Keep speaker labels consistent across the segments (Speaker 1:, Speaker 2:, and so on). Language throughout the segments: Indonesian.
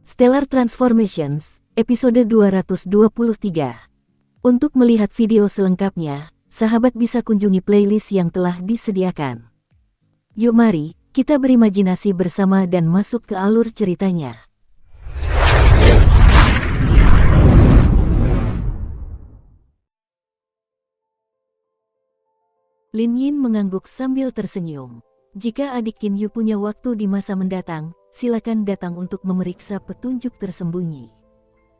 Speaker 1: Stellar Transformations, episode 223. Untuk melihat video selengkapnya, sahabat bisa kunjungi playlist yang telah disediakan. Yuk mari, kita berimajinasi bersama dan masuk ke alur ceritanya. Lin Yin mengangguk sambil tersenyum. Jika adik Qin Yu punya waktu di masa mendatang, silakan datang untuk memeriksa petunjuk tersembunyi.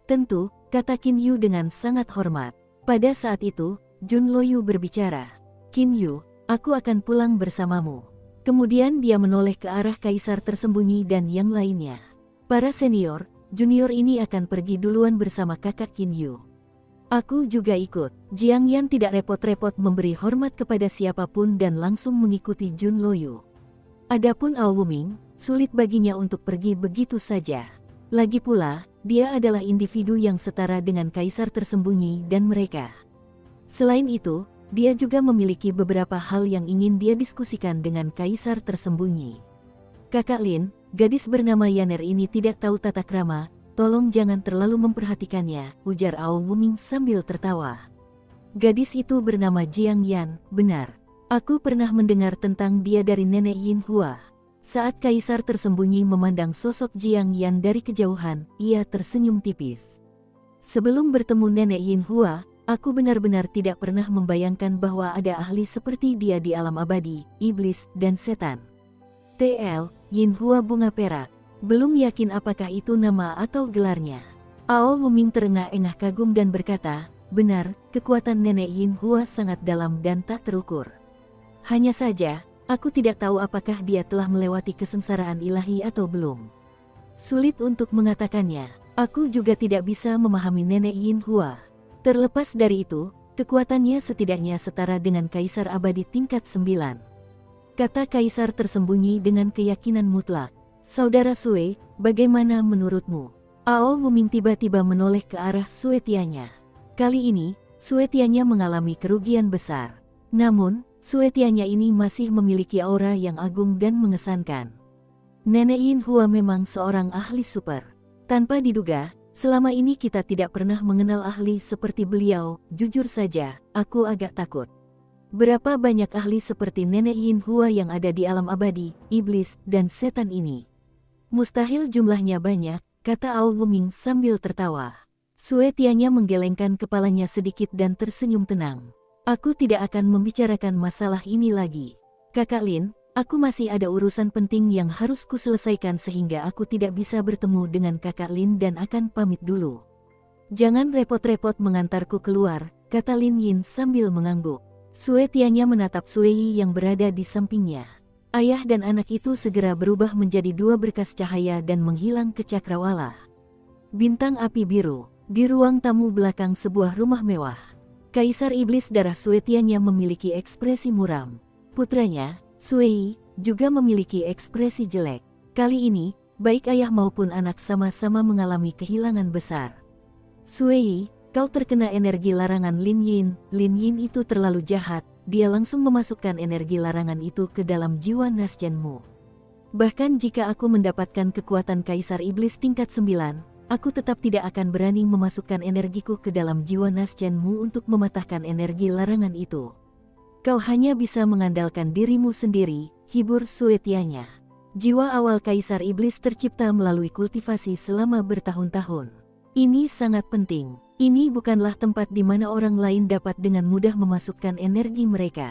Speaker 1: Tentu, kata Qin Yu dengan sangat hormat. Pada saat itu, Jun Loyu berbicara. Qin Yu, aku akan pulang bersamamu. Kemudian dia menoleh ke arah kaisar tersembunyi dan yang lainnya. Para senior, junior ini akan pergi duluan bersama kakak Qin Yu. Aku juga ikut. Jiang Yan tidak repot-repot memberi hormat kepada siapapun dan langsung mengikuti Jun Loyu. Adapun Ao Wuming, sulit baginya untuk pergi begitu saja. Lagi pula, dia adalah individu yang setara dengan kaisar tersembunyi dan mereka. Selain itu, dia juga memiliki beberapa hal yang ingin dia diskusikan dengan kaisar tersembunyi. Kakak Lin, gadis bernama Yaner ini tidak tahu tata krama. Tolong jangan terlalu memperhatikannya, ujar Ao Wuming sambil tertawa. Gadis itu bernama Jiang Yan, benar. Aku pernah mendengar tentang dia dari nenek Yin Hua. Saat kaisar tersembunyi memandang sosok Jiang Yan dari kejauhan, ia tersenyum tipis. Sebelum bertemu nenek Yin Hua, aku benar-benar tidak pernah membayangkan bahwa ada ahli seperti dia di alam abadi, iblis, dan setan. TL, Yin Hua bunga perak. Belum yakin apakah itu nama atau gelarnya. Ao Wuming terengah-engah kagum dan berkata, benar, kekuatan nenek Yin Hua sangat dalam dan tak terukur. Hanya saja, aku tidak tahu apakah dia telah melewati kesengsaraan ilahi atau belum. Sulit untuk mengatakannya, aku juga tidak bisa memahami nenek Yin Hua. Terlepas dari itu, kekuatannya setidaknya setara dengan kaisar abadi tingkat 9. Kata kaisar tersembunyi dengan keyakinan mutlak. Saudara Sue, bagaimana menurutmu? Ao Wuming tiba-tiba menoleh ke arah Sue Tianya. Kali ini, Sue Tianya mengalami kerugian besar. Namun, Sue Tianya ini masih memiliki aura yang agung dan mengesankan. Nenek Yin Hua memang seorang ahli super. Tanpa diduga, selama ini kita tidak pernah mengenal ahli seperti beliau. Jujur saja, aku agak takut. Berapa banyak ahli seperti nenek Yin Hua yang ada di alam abadi, iblis, dan setan ini? Mustahil jumlahnya banyak, kata Ao Wuming sambil tertawa. Sue Tianya menggelengkan kepalanya sedikit dan tersenyum tenang. Aku tidak akan membicarakan masalah ini lagi. Kakak Lin, aku masih ada urusan penting yang harus kuselesaikan sehingga aku tidak bisa bertemu dengan kakak Lin dan akan pamit dulu. Jangan repot-repot mengantarku keluar, kata Lin Yin sambil mengangguk. Sue Tianya menatap Sue Yi yang berada di sampingnya. Ayah dan anak itu segera berubah menjadi dua berkas cahaya dan menghilang ke cakrawala. Bintang api biru, di ruang tamu belakang sebuah rumah mewah. Kaisar Iblis darah Sue Tianya memiliki ekspresi muram. Putranya, Sue Yi, juga memiliki ekspresi jelek. Kali ini, baik ayah maupun anak sama-sama mengalami kehilangan besar. Sue Yi, kau terkena energi larangan Lin Yin. Lin Yin itu terlalu jahat. Dia langsung memasukkan energi larangan itu ke dalam jiwa Nasjenmu. Bahkan jika aku mendapatkan kekuatan Kaisar Iblis tingkat 9, aku tetap tidak akan berani memasukkan energiku ke dalam jiwa Nasjenmu untuk mematahkan energi larangan itu. Kau hanya bisa mengandalkan dirimu sendiri, hibur Sue Tianya. Jiwa awal Kaisar Iblis tercipta melalui kultivasi selama bertahun-tahun. Ini sangat penting. Ini bukanlah tempat di mana orang lain dapat dengan mudah memasukkan energi mereka.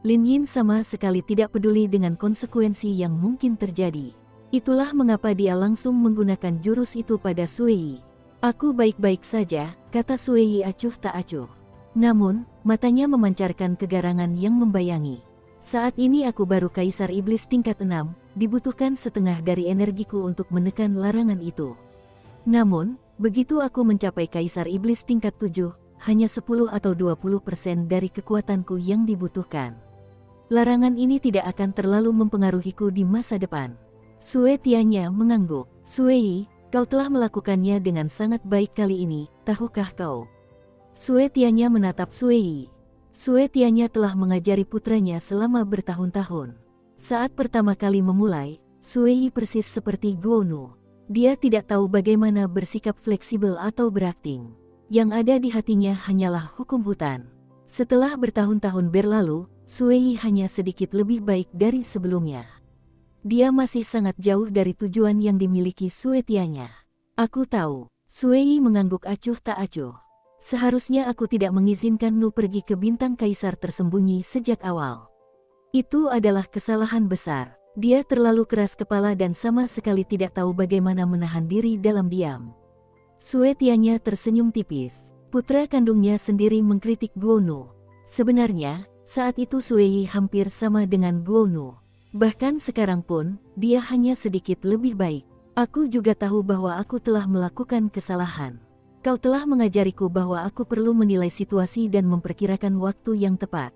Speaker 1: Lin Yin sama sekali tidak peduli dengan konsekuensi yang mungkin terjadi. Itulah mengapa dia langsung menggunakan jurus itu pada Sue Yi. Aku baik-baik saja, kata Sue Yi acuh tak acuh. Namun, matanya memancarkan kegarangan yang membayangi. Saat ini aku baru Kaisar Iblis tingkat 6, dibutuhkan setengah dari energiku untuk menekan larangan itu. Namun, begitu aku mencapai Kaisar Iblis tingkat 7, hanya 10 atau 20% dari kekuatanku yang dibutuhkan. Larangan ini tidak akan terlalu mempengaruhiku di masa depan. Sue Tianya mengangguk. Sue Yi, kau telah melakukannya dengan sangat baik kali ini, tahukah kau? Sue Tianya menatap Sue Yi. Sue Tianya telah mengajari putranya selama bertahun-tahun. Saat pertama kali memulai, Sue Yi persis seperti Guo Nu. Dia tidak tahu bagaimana bersikap fleksibel atau berakting. Yang ada di hatinya hanyalah hukum hutan. Setelah bertahun-tahun berlalu, Sui hanya sedikit lebih baik dari sebelumnya. Dia masih sangat jauh dari tujuan yang dimiliki Suetianya. Aku tahu, Sui mengangguk acuh tak acuh. Seharusnya aku tidak mengizinkan Nu pergi ke bintang kaisar tersembunyi sejak awal. Itu adalah kesalahan besar. Dia terlalu keras kepala dan sama sekali tidak tahu bagaimana menahan diri dalam diam. Suetianya tersenyum tipis. Putra kandungnya sendiri mengkritik Guonu. Sebenarnya, saat itu Sui hampir sama dengan Guonu. Bahkan sekarang pun, dia hanya sedikit lebih baik. Aku juga tahu bahwa aku telah melakukan kesalahan. Kau telah mengajariku bahwa aku perlu menilai situasi dan memperkirakan waktu yang tepat.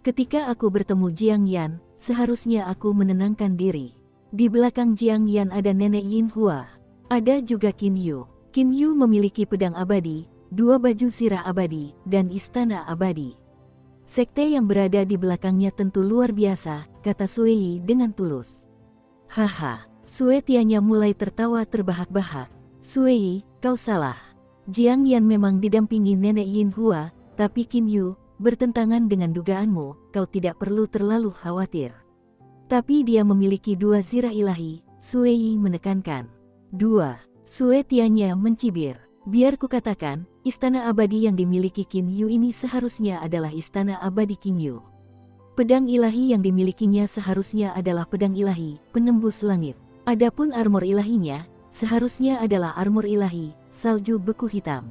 Speaker 1: Ketika aku bertemu Jiang Yan, seharusnya aku menenangkan diri. Di belakang Jiang Yan ada Nenek Yin Hua. Ada juga Qin Yu. Qin Yu memiliki pedang abadi, 2 baju sirah abadi, dan istana abadi. Sekte yang berada di belakangnya tentu luar biasa, kata Sui dengan tulus. Haha, Suetianya mulai tertawa terbahak-bahak. Sui, kau salah. Jiang Yan memang didampingi Nenek Yin Hua, tapi Qin Yu, bertentangan dengan dugaanmu, kau tidak perlu terlalu khawatir. Tapi dia memiliki 2 zirah ilahi, Sui menekankan. 2. Suetianya mencibir. Biar kukatakan, istana abadi yang dimiliki Qin Yu ini seharusnya adalah istana abadi Qin Yu. Pedang ilahi yang dimilikinya seharusnya adalah pedang ilahi, penembus langit. Adapun armor ilahinya, seharusnya adalah armor ilahi, salju beku hitam.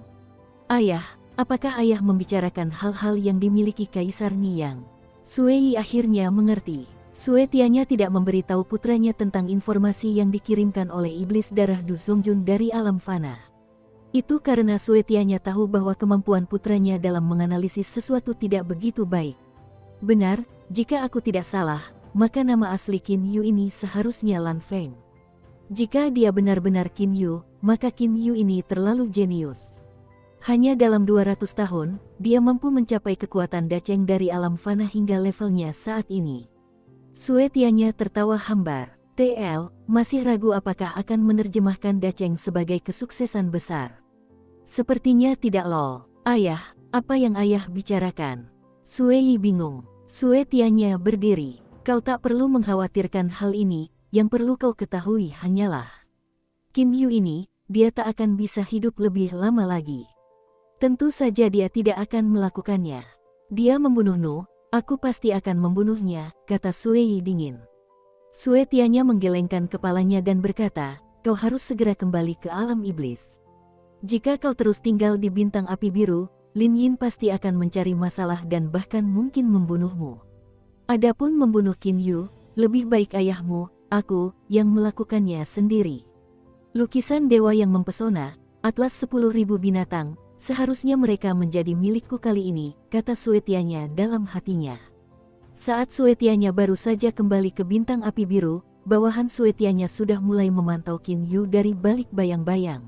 Speaker 1: Ayah, apakah ayah membicarakan hal-hal yang dimiliki Kaisar Niyang? Sui akhirnya mengerti. Suetianya tidak memberitahu putranya tentang informasi yang dikirimkan oleh iblis darah Du Zongjun dari alam fana. Itu karena Suetianya tahu bahwa kemampuan putranya dalam menganalisis sesuatu tidak begitu baik. Benar, jika aku tidak salah, maka nama asli Qin Yu ini seharusnya Lan Feng. Jika dia benar-benar Qin Yu, maka Qin Yu ini terlalu jenius. Hanya dalam 200 tahun, dia mampu mencapai kekuatan daceng dari alam fana hingga levelnya saat ini. Suetianya tertawa hambar. TL, masih ragu apakah akan menerjemahkan daceng sebagai kesuksesan besar? Sepertinya tidak lol. Ayah, apa yang ayah bicarakan? Sui bingung. Suetianya berdiri. Kau tak perlu mengkhawatirkan hal ini, yang perlu kau ketahui hanyalah Qin Yu ini, dia tak akan bisa hidup lebih lama lagi. Tentu saja dia tidak akan melakukannya. Dia membunuh Nu, aku pasti akan membunuhnya, kata Sui dingin. Suetianya menggelengkan kepalanya dan berkata, kau harus segera kembali ke alam iblis. Jika kau terus tinggal di bintang api biru, Lin Yin pasti akan mencari masalah dan bahkan mungkin membunuhmu. Adapun membunuh Qin Yu, lebih baik ayahmu, aku, yang melakukannya sendiri. Lukisan dewa yang mempesona, atlas 10.000 binatang, seharusnya mereka menjadi milikku kali ini, kata Suetianya dalam hatinya. Saat Suetianya baru saja kembali ke bintang api biru, bawahan Suetianya sudah mulai memantau Qin Yu dari balik bayang-bayang.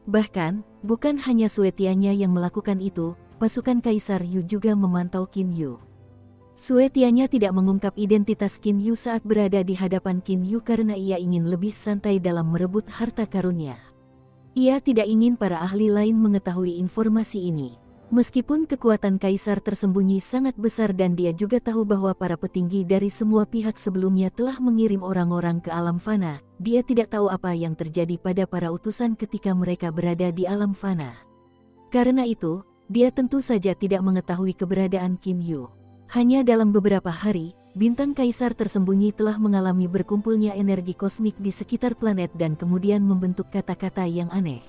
Speaker 1: Bahkan, bukan hanya Suetianya yang melakukan itu, pasukan Kaisar Yu juga memantau Qin Yu. Suetianya tidak mengungkap identitas Qin Yu saat berada di hadapan Qin Yu karena ia ingin lebih santai dalam merebut harta karunnya. Ia tidak ingin para ahli lain mengetahui informasi ini. Meskipun kekuatan Kaisar tersembunyi sangat besar dan dia juga tahu bahwa para petinggi dari semua pihak sebelumnya telah mengirim orang-orang ke alam fana, dia tidak tahu apa yang terjadi pada para utusan ketika mereka berada di alam fana. Karena itu, dia tentu saja tidak mengetahui keberadaan Qin Yu. Hanya dalam beberapa hari, bintang Kaisar tersembunyi telah mengalami berkumpulnya energi kosmik di sekitar planet dan kemudian membentuk kata-kata yang aneh.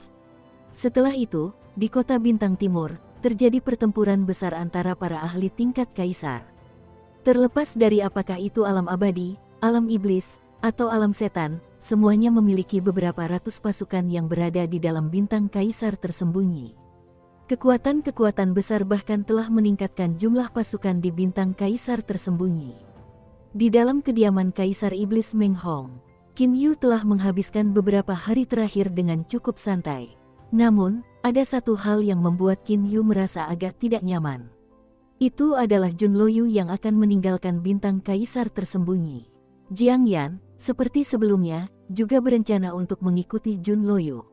Speaker 1: Setelah itu, di kota Bintang Timur, terjadi pertempuran besar antara para ahli tingkat Kaisar. Terlepas dari apakah itu alam abadi, alam iblis, atau alam setan, semuanya memiliki beberapa ratus pasukan yang berada di dalam bintang Kaisar tersembunyi. Kekuatan-kekuatan besar bahkan telah meningkatkan jumlah pasukan di bintang Kaisar tersembunyi. Di dalam kediaman Kaisar Iblis Meng Hong, Qin Yu telah menghabiskan beberapa hari terakhir dengan cukup santai. Namun, ada satu hal yang membuat Qin Yu merasa agak tidak nyaman. Itu adalah Jun Loyu yang akan meninggalkan bintang Kaisar tersembunyi. Jiang Yan, seperti sebelumnya, juga berencana untuk mengikuti Jun Loyu.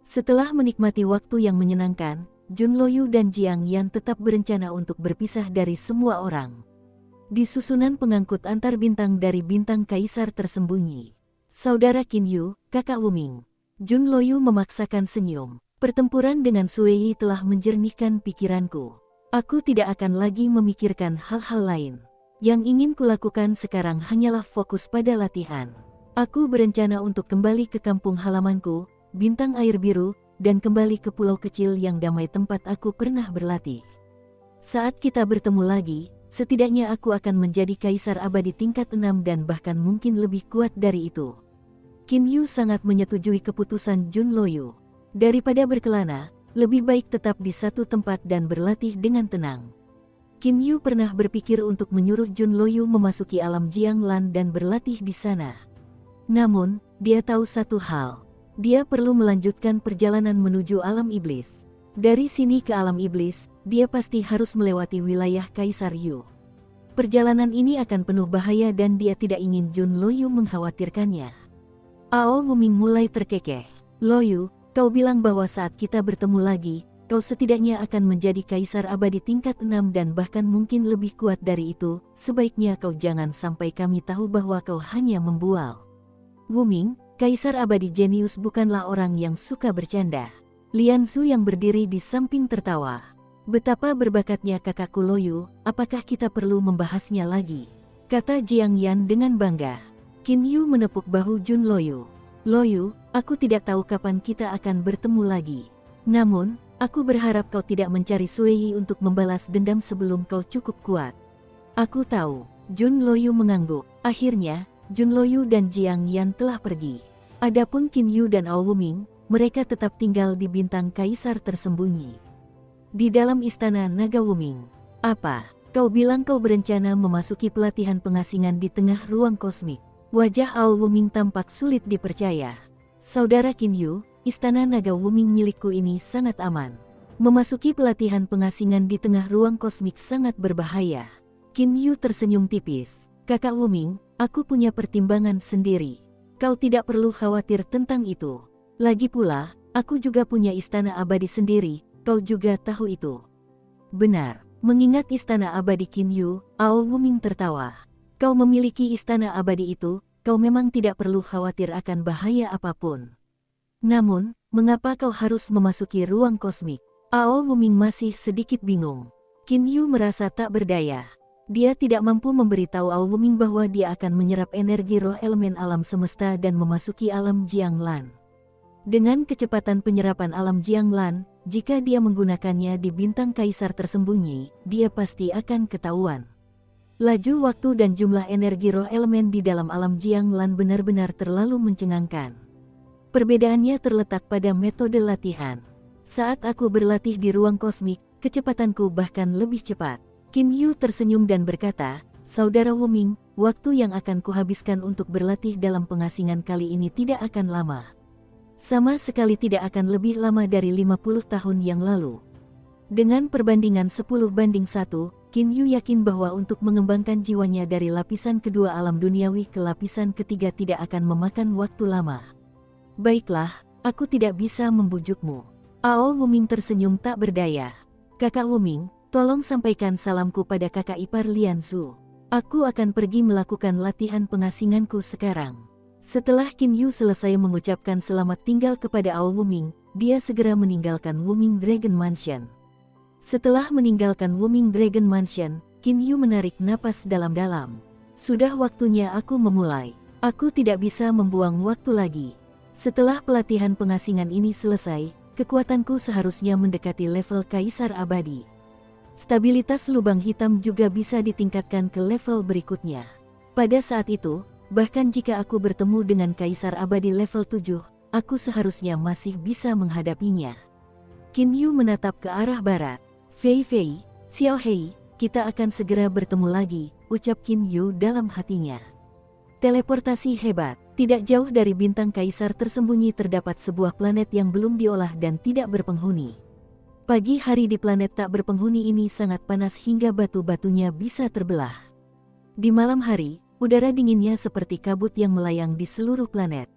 Speaker 1: Setelah menikmati waktu yang menyenangkan, Jun Loyu dan Jiang Yan tetap berencana untuk berpisah dari semua orang. Di susunan pengangkut antar bintang dari bintang kaisar tersembunyi, saudara Qin Yu, kakak Wuming, Jun Loyu memaksakan senyum. Pertempuran dengan Sui telah menjernihkan pikiranku. Aku tidak akan lagi memikirkan hal-hal lain. Yang ingin kulakukan sekarang hanyalah fokus pada latihan. Aku berencana untuk kembali ke kampung halamanku, Bintang Air Biru, dan kembali ke pulau kecil yang damai tempat aku pernah berlatih. Saat kita bertemu lagi, setidaknya aku akan menjadi kaisar abadi tingkat 6 dan bahkan mungkin lebih kuat dari itu. Qin Yu sangat menyetujui keputusan Jun Loyu. Daripada berkelana, lebih baik tetap di satu tempat dan berlatih dengan tenang. Qin Yu pernah berpikir untuk menyuruh Jun Loyu memasuki alam Jianglan dan berlatih di sana. Namun, dia tahu satu hal. Dia perlu melanjutkan perjalanan menuju alam iblis. Dari sini ke alam iblis, dia pasti harus melewati wilayah Kaisar Yu. Perjalanan ini akan penuh bahaya dan dia tidak ingin Jun Loyu mengkhawatirkannya. Ao Wuming mulai terkekeh. Loyu, kau bilang bahwa saat kita bertemu lagi, kau setidaknya akan menjadi kaisar abadi tingkat 6 dan bahkan mungkin lebih kuat dari itu. Sebaiknya kau jangan sampai kami tahu bahwa kau hanya membual. Wuming, kaisar abadi jenius bukanlah orang yang suka bercanda. Lian Su yang berdiri di samping tertawa. Betapa berbakatnya kakakku Loyu, apakah kita perlu membahasnya lagi? Kata Jiang Yan dengan bangga. Qin Yu menepuk bahu Jun Loyu. Loyu, aku tidak tahu kapan kita akan bertemu lagi. Namun, aku berharap kau tidak mencari Sui untuk membalas dendam sebelum kau cukup kuat. Aku tahu. Jun Loyu mengangguk. Akhirnya, Jun Loyu dan Jiang Yan telah pergi. Adapun Qin Yu dan Ao Wuming, mereka tetap tinggal di bintang kaisar tersembunyi. Di dalam istana Naga Wuming. Apa? Kau bilang kau berencana memasuki pelatihan pengasingan di tengah ruang kosmik. Wajah Ao Wuming tampak sulit dipercaya. Saudara Qin Yu, istana Naga Wuming milikku ini sangat aman. Memasuki pelatihan pengasingan di tengah ruang kosmik sangat berbahaya. Qin Yu tersenyum tipis. Kakak Wuming, aku punya pertimbangan sendiri. Kau tidak perlu khawatir tentang itu. Lagi pula, aku juga punya istana abadi sendiri, kau juga tahu itu. Benar, mengingat istana abadi Qin Yu, Ao Wuming tertawa. Kau memiliki istana abadi itu, kau memang tidak perlu khawatir akan bahaya apapun. Namun, mengapa kau harus memasuki ruang kosmik? Ao Wuming masih sedikit bingung. Qin Yu merasa tak berdaya. Dia tidak mampu memberitahu Ao Wuming bahwa dia akan menyerap energi roh elemen alam semesta dan memasuki alam Jianglan. Dengan kecepatan penyerapan alam Jianglan, jika dia menggunakannya di bintang kaisar tersembunyi, dia pasti akan ketahuan. Laju waktu dan jumlah energi roh elemen di dalam alam Jianglan benar-benar terlalu mencengangkan. Perbedaannya terletak pada metode latihan. Saat aku berlatih di ruang kosmik, kecepatanku bahkan lebih cepat. Qin Yu tersenyum dan berkata, Saudara Wuming, waktu yang akan kuhabiskan untuk berlatih dalam pengasingan kali ini tidak akan lama. Sama sekali tidak akan lebih lama dari 50 tahun yang lalu. Dengan perbandingan 10:1, Qin Yu yakin bahwa untuk mengembangkan jiwanya dari lapisan kedua alam duniawi ke lapisan ketiga tidak akan memakan waktu lama. Baiklah, aku tidak bisa membujukmu. Ao Wuming tersenyum tak berdaya. Kakak Wuming, tolong sampaikan salamku pada kakak ipar Lian Su. Aku akan pergi melakukan latihan pengasinganku sekarang. Setelah Qin Yu selesai mengucapkan selamat tinggal kepada Ao Wuming, dia segera meninggalkan Wuming Dragon Mansion. Setelah meninggalkan Wuming Dragon Mansion, Qin Yu menarik napas dalam-dalam. Sudah waktunya aku memulai. Aku tidak bisa membuang waktu lagi. Setelah pelatihan pengasingan ini selesai, kekuatanku seharusnya mendekati level Kaisar Abadi. Stabilitas lubang hitam juga bisa ditingkatkan ke level berikutnya. Pada saat itu, bahkan jika aku bertemu dengan Kaisar Abadi level 7, aku seharusnya masih bisa menghadapinya. Qin Yu menatap ke arah barat. Fei Fei, Xiao Hei, kita akan segera bertemu lagi, ucap Qin Yu dalam hatinya. Teleportasi hebat. Tidak jauh dari bintang kaisar tersembunyi terdapat sebuah planet yang belum diolah dan tidak berpenghuni. Pagi hari di planet tak berpenghuni ini sangat panas hingga batu-batunya bisa terbelah. Di malam hari, udara dinginnya seperti kabut yang melayang di seluruh planet.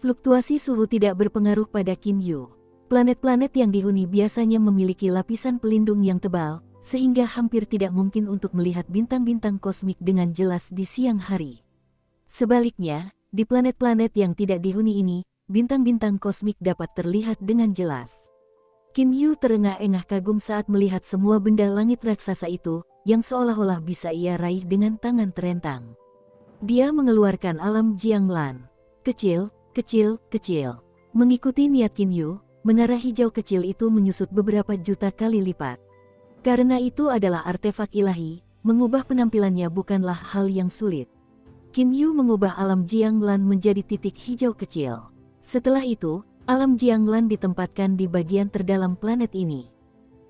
Speaker 1: Fluktuasi suhu tidak berpengaruh pada Qin Yu. Planet-planet yang dihuni biasanya memiliki lapisan pelindung yang tebal, sehingga hampir tidak mungkin untuk melihat bintang-bintang kosmik dengan jelas di siang hari. Sebaliknya, di planet-planet yang tidak dihuni ini, bintang-bintang kosmik dapat terlihat dengan jelas. Qin Yu terengah-engah kagum saat melihat semua benda langit raksasa itu, yang seolah-olah bisa ia raih dengan tangan terentang. Dia mengeluarkan alam Jianglan. Kecil, kecil, kecil. Mengikuti niat Qin Yu, menara hijau kecil itu menyusut beberapa juta kali lipat. Karena itu adalah artefak ilahi, mengubah penampilannya bukanlah hal yang sulit. Qin Yu mengubah alam Jianglan menjadi titik hijau kecil. Setelah itu, alam Jianglan ditempatkan di bagian terdalam planet ini.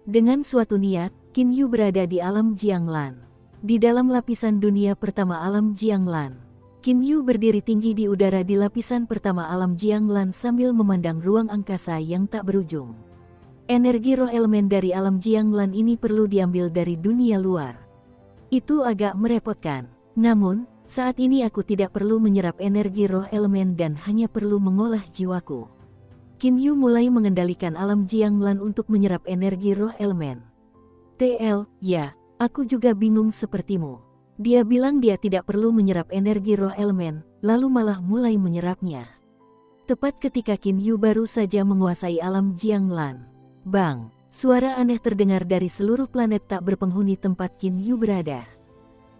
Speaker 1: Dengan suatu niat, Qin Yu berada di alam Jianglan. Di dalam lapisan dunia pertama alam Jianglan, Qin Yu berdiri tinggi di udara di lapisan pertama alam Jianglan sambil memandang ruang angkasa yang tak berujung. Energi roh elemen dari alam Jianglan ini perlu diambil dari dunia luar. Itu agak merepotkan. Namun, saat ini aku tidak perlu menyerap energi roh elemen dan hanya perlu mengolah jiwaku. Qin Yu mulai mengendalikan alam Jianglan untuk menyerap energi roh elemen. TL, ya, aku juga bingung sepertimu. Dia bilang dia tidak perlu menyerap energi roh elemen, lalu malah mulai menyerapnya. Tepat ketika Qin Yu baru saja menguasai alam Jianglan. Bang, suara aneh terdengar dari seluruh planet tak berpenghuni tempat Qin Yu berada.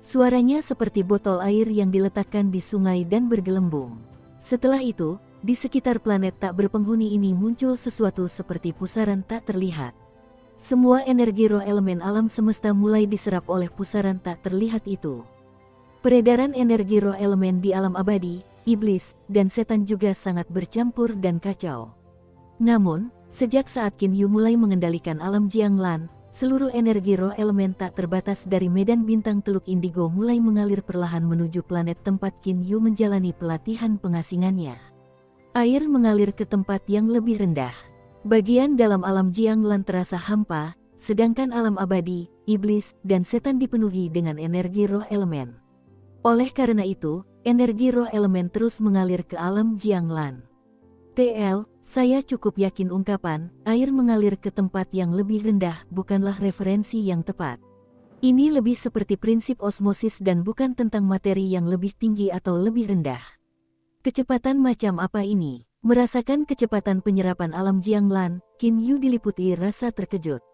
Speaker 1: Suaranya seperti botol air yang diletakkan di sungai dan bergelembung. Setelah itu, di sekitar planet tak berpenghuni ini muncul sesuatu seperti pusaran tak terlihat. Semua energi roh elemen alam semesta mulai diserap oleh pusaran tak terlihat itu. Peredaran energi roh elemen di alam abadi, iblis, dan setan juga sangat bercampur dan kacau. Namun, sejak saat Qin Yu mulai mengendalikan alam Jianglan, seluruh energi roh elemen tak terbatas dari medan bintang Teluk Indigo mulai mengalir perlahan menuju planet tempat Qin Yu menjalani pelatihan pengasingannya. Air mengalir ke tempat yang lebih rendah. Bagian dalam alam Jianglan terasa hampa, sedangkan alam abadi, iblis, dan setan dipenuhi dengan energi roh elemen. Oleh karena itu, energi roh elemen terus mengalir ke alam Jianglan. TL, saya cukup yakin ungkapan air mengalir ke tempat yang lebih rendah bukanlah referensi yang tepat. Ini lebih seperti prinsip osmosis dan bukan tentang materi yang lebih tinggi atau lebih rendah. Kecepatan macam apa ini? Merasakan kecepatan penyerapan alam Jianglan, Qin Yu diliputi rasa terkejut.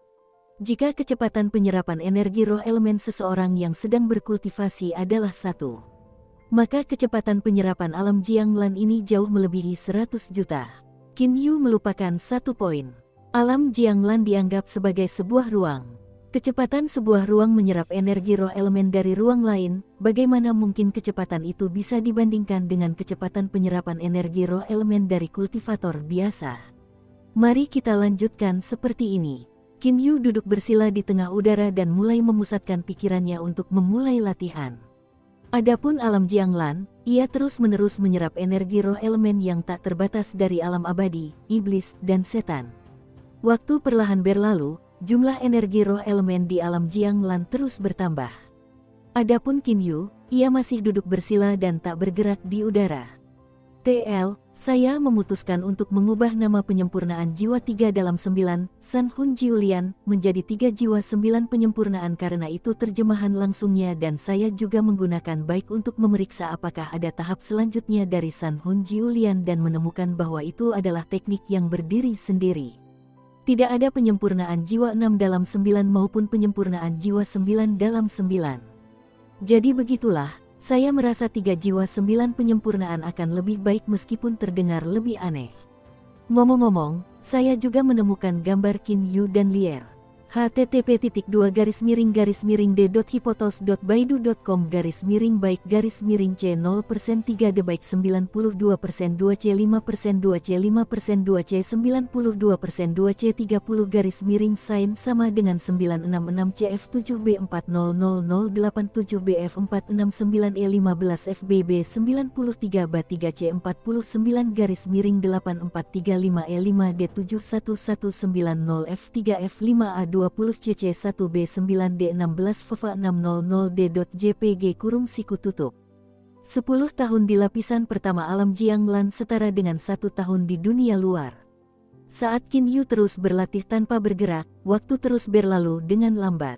Speaker 1: Jika kecepatan penyerapan energi roh elemen seseorang yang sedang berkultivasi adalah 1, maka kecepatan penyerapan alam Jianglan ini jauh melebihi 100 juta. Qin Yu melupakan satu poin. Alam Jianglan dianggap sebagai sebuah ruang. Kecepatan sebuah ruang menyerap energi roh elemen dari ruang lain, bagaimana mungkin kecepatan itu bisa dibandingkan dengan kecepatan penyerapan energi roh elemen dari kultivator biasa? Mari kita lanjutkan seperti ini. Qin Yu duduk bersila di tengah udara dan mulai memusatkan pikirannya untuk memulai latihan. Adapun alam Jianglan, ia terus-menerus menyerap energi roh elemen yang tak terbatas dari alam abadi, iblis, dan setan. Waktu perlahan berlalu, jumlah energi roh elemen di alam Jianglan terus bertambah. Adapun Qin Yu, ia masih duduk bersila dan tak bergerak di udara. TL, saya memutuskan untuk mengubah nama penyempurnaan jiwa 3 dalam 9, San Hun Jiulian, menjadi 3 jiwa 9 penyempurnaan karena itu terjemahan langsungnya dan saya juga menggunakan baik untuk memeriksa apakah ada tahap selanjutnya dari San Hun Jiulian dan menemukan bahwa itu adalah teknik yang berdiri sendiri. Tidak ada penyempurnaan jiwa 6 dalam 9 maupun penyempurnaan jiwa 9 dalam 9. Jadi begitulah. Saya merasa 3 jiwa 9 penyempurnaan akan lebih baik meskipun terdengar lebih aneh. Ngomong-ngomong, saya juga menemukan gambar Qin Yu dan Lier. http://do.hipotos.baidu.com/baik-c 0%3 2 c 5% 2 c 5% 2 c 92% 2 c 30 sama dengan 966 cf 7b 40087 bf 469 e 15 fbb 93 ba 3 c 49 843 e 5 d 71190 f 3 f 5 a 20 cc 1 b 9 d 16 ffa 600 d.jpg siku tutup. 10 tahun di lapisan pertama alam Jianglan setara dengan 1 tahun di dunia luar. Saat Qin Yu terus berlatih tanpa bergerak, waktu terus berlalu dengan lambat.